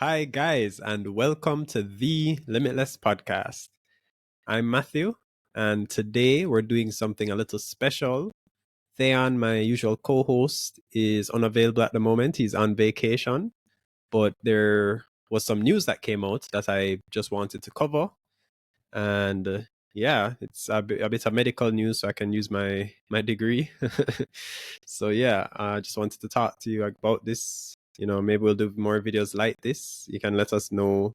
Hi, guys, and welcome to the Limitless podcast. I'm Matthew, and today we're doing something a little special. Thaon, my usual co host, is unavailable at the moment. He's on vacation, but there was some news that came out that I just wanted to cover. And yeah, it's a bit of medical news, so I can use my degree. So yeah, I just wanted to talk to you about this. Maybe we'll do more videos like this. You can let us know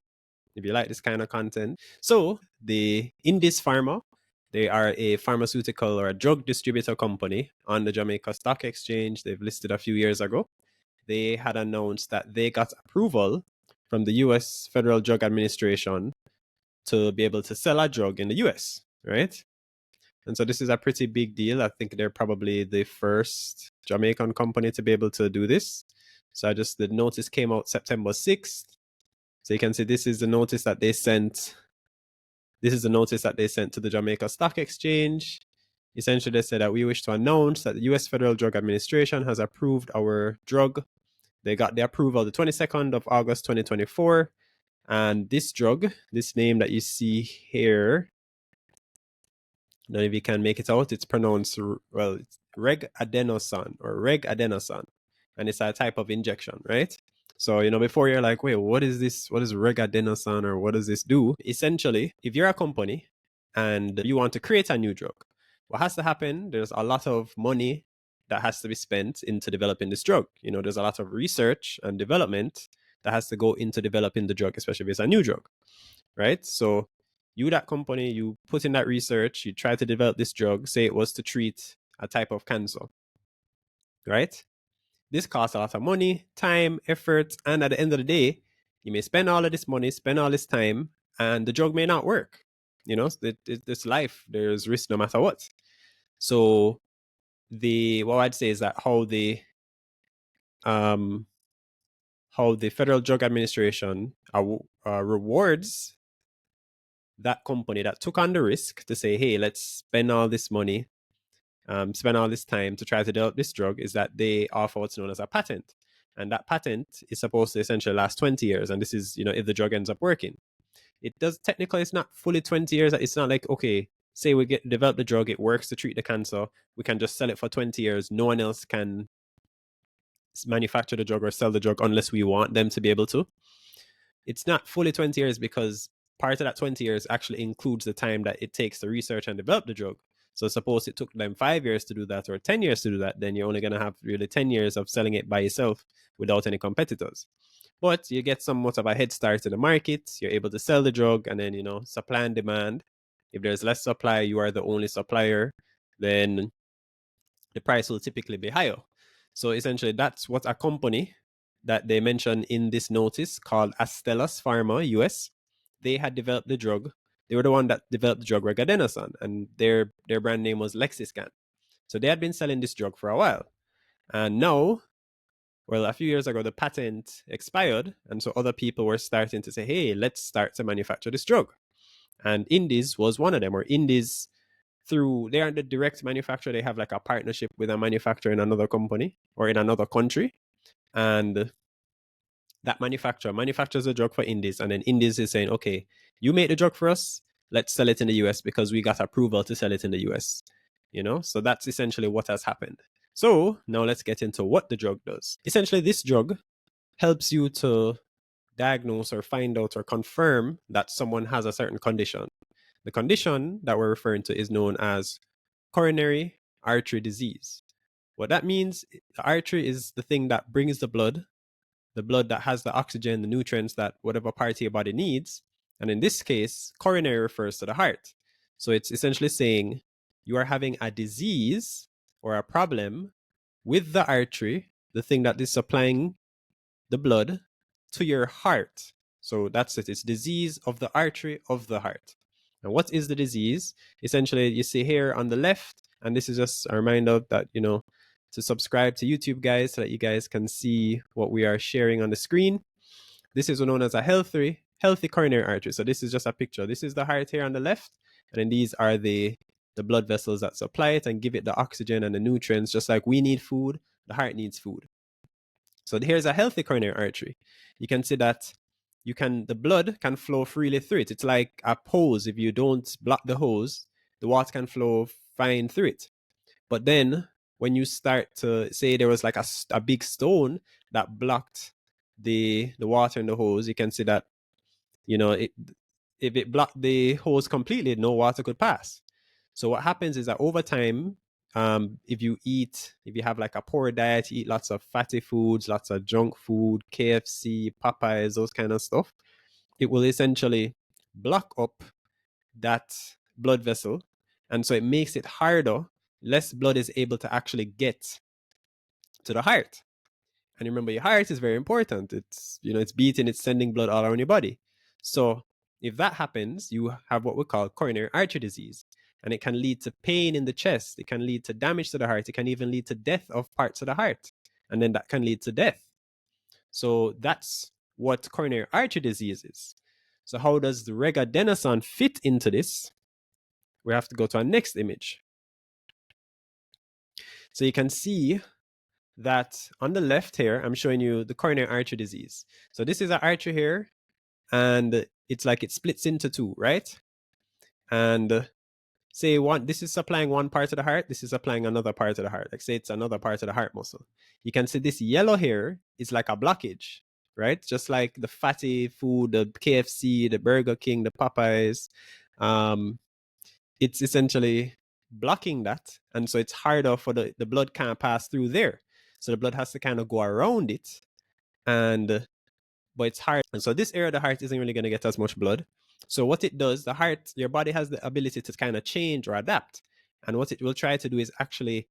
if you like this kind of content. So the Indies Pharma, they are a pharmaceutical or a drug distributor company on the Jamaica Stock Exchange. They've listed a few years ago. They had announced that they got approval from the US Federal Drug Administration to be able to sell a drug in the US, right? And so this is a pretty big deal. I think they're probably the first Jamaican company to be able to do this. So the notice came out September 6th. So you can see this is the notice that they sent. This is the notice that they sent to the Jamaica Stock Exchange. Essentially, they said that we wish to announce that the US Federal Drug Administration has approved our drug. They got the approval the 22nd of August 2024. And this drug, this name that you see here, I don't know if you can make it out. It's pronounced, it's Regadenoson or Regadenoson. And it's a type of injection, right? So, before you're like, wait, what is this? What is Regadenoson or what does this do? Essentially, if you're a company and you want to create a new drug, what has to happen? There's a lot of money that has to be spent into developing this drug. There's a lot of research and development that has to go into developing the drug, especially if it's a new drug, right? So you, that company, you put in that research, you try to develop this drug, say it was to treat a type of cancer, right? This costs a lot of money, time, effort, and at the end of the day, you may spend all of this money, spend all this time, and the drug may not work. This life, there's risk no matter what. So what I'd say is that how the Federal Drug Administration rewards that company that took on the risk to say, hey, let's spend all this money, spend all this time to try to develop this drug, is that they offer what's known as a patent. And that patent is supposed to essentially last 20 years. And this is, if the drug ends up working. It does, technically, it's not fully 20 years. It's not like, okay, say we develop the drug, it works to treat the cancer, we can just sell it for 20 years. No one else can manufacture the drug or sell the drug unless we want them to be able to. It's not fully 20 years because part of that 20 years actually includes the time that it takes to research and develop the drug. So suppose it took them 5 years to do that or 10 years to do that, then you're only going to have really 10 years of selling it by yourself without any competitors. But you get somewhat of a head start in the market. You're able to sell the drug, and then, supply and demand. If there's less supply, you are the only supplier, then the price will typically be higher. So essentially, that's what a company that they mentioned in this notice called Astellas Pharma US, they had developed the drug. They were the one that developed the drug Regadenoson, and their brand name was Lexiscan. So they had been selling this drug for a while. And now, well, a few years ago, the patent expired. And so other people were starting to say, hey, let's start to manufacture this drug. And Indies was one of them, or Indies, they aren't the direct manufacturer. They have like a partnership with a manufacturer in another company or in another country. And that manufacturer manufactures a drug for Indies. And then Indies is saying, okay, you make the drug for us. Let's sell it in the US because we got approval to sell it in the US. So that's essentially what has happened. So now let's get into what the drug does. Essentially, this drug helps you to diagnose or find out or confirm that someone has a certain condition. The condition that we're referring to is known as coronary artery disease. What that means, the artery is the thing that brings the blood that has the oxygen, the nutrients that whatever part of your body needs. And in this case, coronary refers to the heart. So it's essentially saying you are having a disease or a problem with the artery, the thing that is supplying the blood to your heart. So that's it. It's disease of the artery of the heart. And what is the disease? Essentially, you see here on the left, and this is just a reminder that, to subscribe to YouTube, guys, so that you guys can see what we are sharing on the screen. This is known as a healthy coronary artery. So this is just a picture. This is the heart here on the left, and then these are the blood vessels that supply it and give it the oxygen and the nutrients. Just like we need food, the heart needs food. So here's a healthy coronary artery. You can see that the blood can flow freely through it. It's like a hose. If you don't block the hose, the water can flow fine through it. But then when you start to say there was like a big stone that blocked the water in the hose, you can see that, if it blocked the hose completely, no water could pass. So what happens is that over time, if you have like a poor diet, you eat lots of fatty foods, lots of junk food, KFC, Popeyes, those kind of stuff, it will essentially block up that blood vessel. And so it makes it harder. Less blood is able to actually get to the heart. And remember, your heart is very important. It's beating, it's sending blood all around your body. So if that happens, you have what we call coronary artery disease. And it can lead to pain in the chest. It can lead to damage to the heart. It can even lead to death of parts of the heart. And then that can lead to death. So that's what coronary artery disease is. So how does the Regadenoson fit into this? We have to go to our next image. So you can see that on the left here, I'm showing you the coronary artery disease. So this is an artery here, and it's like it splits into two, right? And say this is supplying one part of the heart, this is supplying another part of the heart. Like say it's another part of the heart muscle. You can see this yellow here is like a blockage, right? Just like the fatty food, the KFC, the Burger King, the Popeyes. It's essentially blocking that. And so it's harder for the blood can't pass through there. So the blood has to kind of go around it. But it's hard. And so this area of the heart isn't really going to get as much blood. So what it does, the heart, your body has the ability to kind of change or adapt. And what it will try to do is actually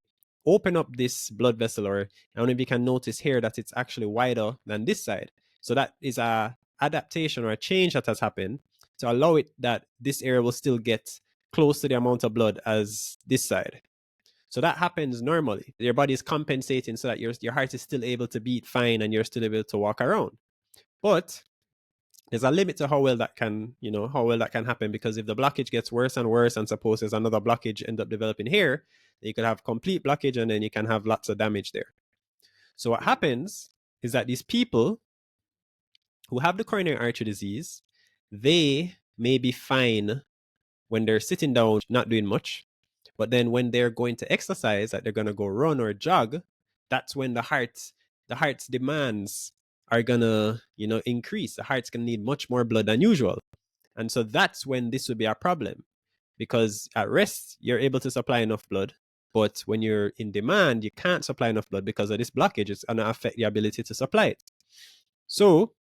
open up this blood vessel, or I don't know if you can notice here that it's actually wider than this side. So that is a adaptation or a change that has happened to allow it that this area will still get close to the amount of blood as this side. So that happens normally. Your body is compensating so that your heart is still able to beat fine and you're still able to walk around. But there's a limit to how well that can happen, because if the blockage gets worse and worse, and suppose there's another blockage end up developing here, you could have complete blockage and then you can have lots of damage there. So what happens is that these people who have the coronary artery disease, they may be fine when they're sitting down, not doing much. But then when they're going to exercise, like they're going to go run or jog, that's when the heart's demands are going to, increase. The heart's going to need much more blood than usual. And so that's when this would be a problem, because at rest, you're able to supply enough blood. But when you're in demand, you can't supply enough blood because of this blockage. It's going to affect the ability to supply it. So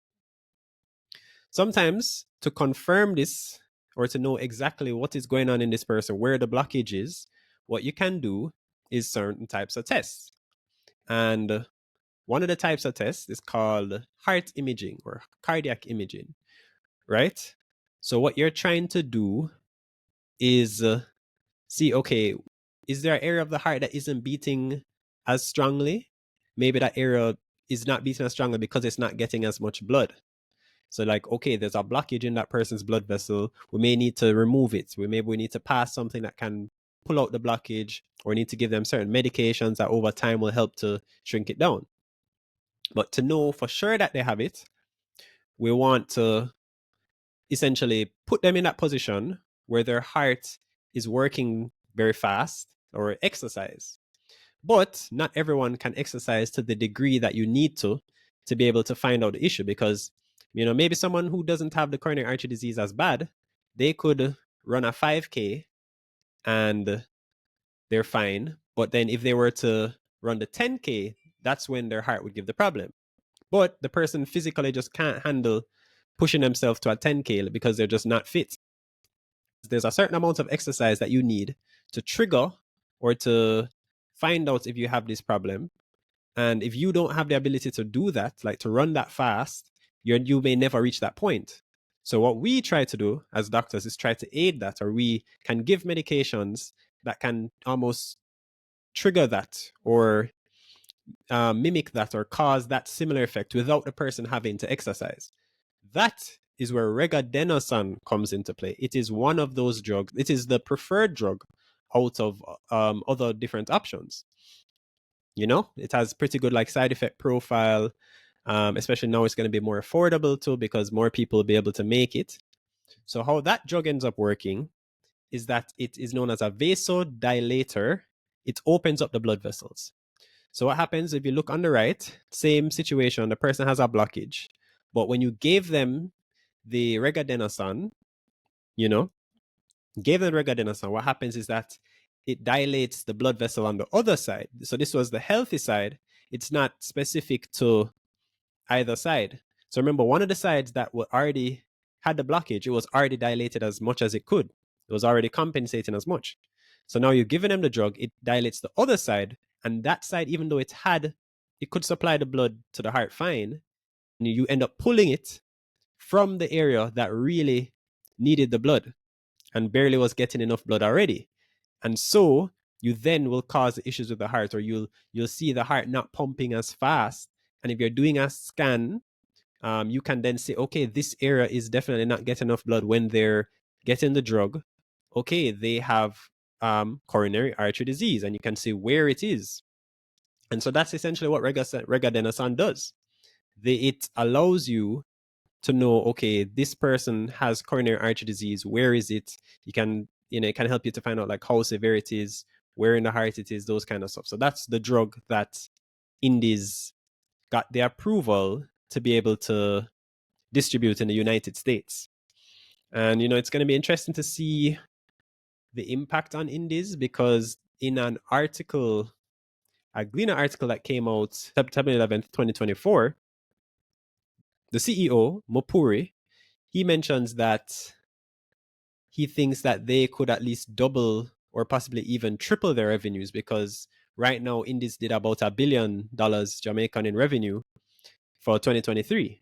sometimes to confirm this, or to know exactly what is going on in this person, where the blockage is, what you can do is certain types of tests. And one of the types of tests is called heart imaging or cardiac imaging, right? So what you're trying to do is see, okay, is there an area of the heart that isn't beating as strongly? Maybe that area is not beating as strongly because it's not getting as much blood. So like, okay, there's a blockage in that person's blood vessel. We may need to remove it. We need to pass something that can pull out the blockage, or need to give them certain medications that over time will help to shrink it down. But to know for sure that they have it, we want to essentially put them in that position where their heart is working very fast, or exercise. But not everyone can exercise to the degree that you need to be able to find out the issue, because maybe someone who doesn't have the coronary artery disease as bad, they could run a 5K and they're fine. But then if they were to run the 10K, that's when their heart would give the problem. But the person physically just can't handle pushing themselves to a 10K because they're just not fit. There's a certain amount of exercise that you need to trigger or to find out if you have this problem. And if you don't have the ability to do that, like to run that fast, you may never reach that point. So what we try to do as doctors is try to aid that, or we can give medications that can almost trigger that, or mimic that, or cause that similar effect without the person having to exercise. That is where Regadenoson comes into play. It is one of those drugs. It is the preferred drug out of other different options. It has pretty good like side effect profile. Especially now it's going to be more affordable too because more people will be able to make it. So how that drug ends up working is that it is known as a vasodilator. It opens up the blood vessels. So what happens if you look on the right, same situation, the person has a blockage. But when you gave them the Regadenoson, you know, gave them Regadenoson, what happens is that it dilates the blood vessel on the other side. So this was the healthy side. It's not specific to either side. So remember, one of the sides that were already had the blockage, it was already dilated as much as it could. It was already compensating as much. So now you're giving them the drug, it dilates the other side, and that side, even though it could supply the blood to the heart fine, and you end up pulling it from the area that really needed the blood and barely was getting enough blood already. And so you then will cause issues with the heart, or you'll see the heart not pumping as fast. And if you're doing a scan, you can then say, okay, this area is definitely not getting enough blood when they're getting the drug. Okay, they have coronary artery disease, and you can see where it is. And so that's essentially what Regadenoson does. It allows you to know, okay, this person has coronary artery disease. Where is it? It can help you to find out like how severe it is, where in the heart it is, those kind of stuff. So that's the drug that Indies got the approval to be able to distribute in the United States. And it's going to be interesting to see the impact on Indies, because in an article, a Gleaner article that came out September 11th, 2024, the CEO, Mopuri, he mentions that he thinks that they could at least double or possibly even triple their revenues, because right now Indies did about $1 billion Jamaican in revenue for 2023.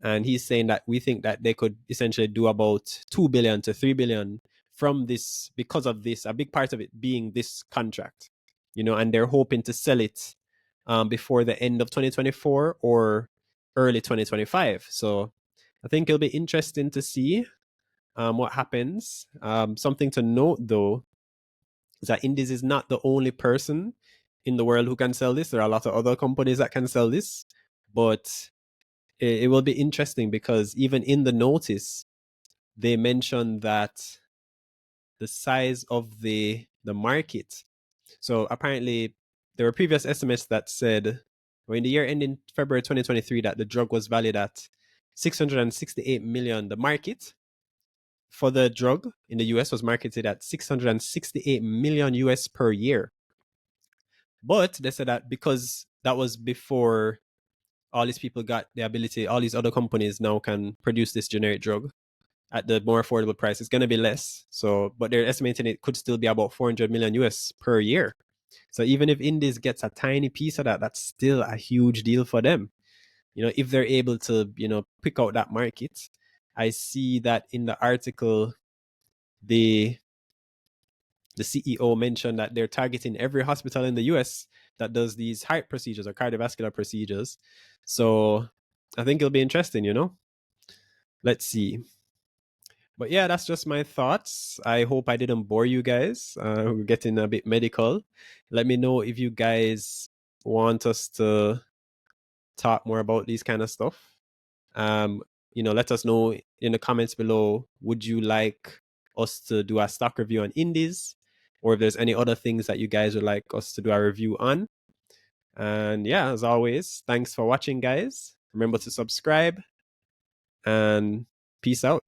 And he's saying that we think that they could essentially do about 2 billion to 3 billion from this, because of this, a big part of it being this contract, and they're hoping to sell it before the end of 2024 or early 2025. So I think it'll be interesting to see what happens. Something to note, though, is that Indies is not the only person in the world who can sell this. There are a lot of other companies that can sell this, but it will be interesting because even in the notice, they mentioned that the size of the market. So apparently, there were previous estimates that said, or in the year ending February 2023, that the drug was valued at 668 million. The market for the drug in the US was marketed at 668 million US per year. But they said that because that was before all these people got the ability, all these other companies now can produce this generic drug at the more affordable price. It's going to be less. So, but they're estimating it could still be about 400 million US per year. So even if Indies gets a tiny piece of that, that's still a huge deal for them. If they're able to, pick out that market. I see that in the article, the CEO mentioned that they're targeting every hospital in the US that does these heart procedures or cardiovascular procedures. So I think it'll be interesting, Let's see. But yeah, that's just my thoughts. I hope I didn't bore you guys. We're getting a bit medical. Let me know if you guys want us to talk more about these kind of stuff. Let us know in the comments below. Would you like us to do a stock review on Indies, or if there's any other things that you guys would like us to do a review on? And yeah, as always, thanks for watching, guys. Remember to subscribe, and peace out.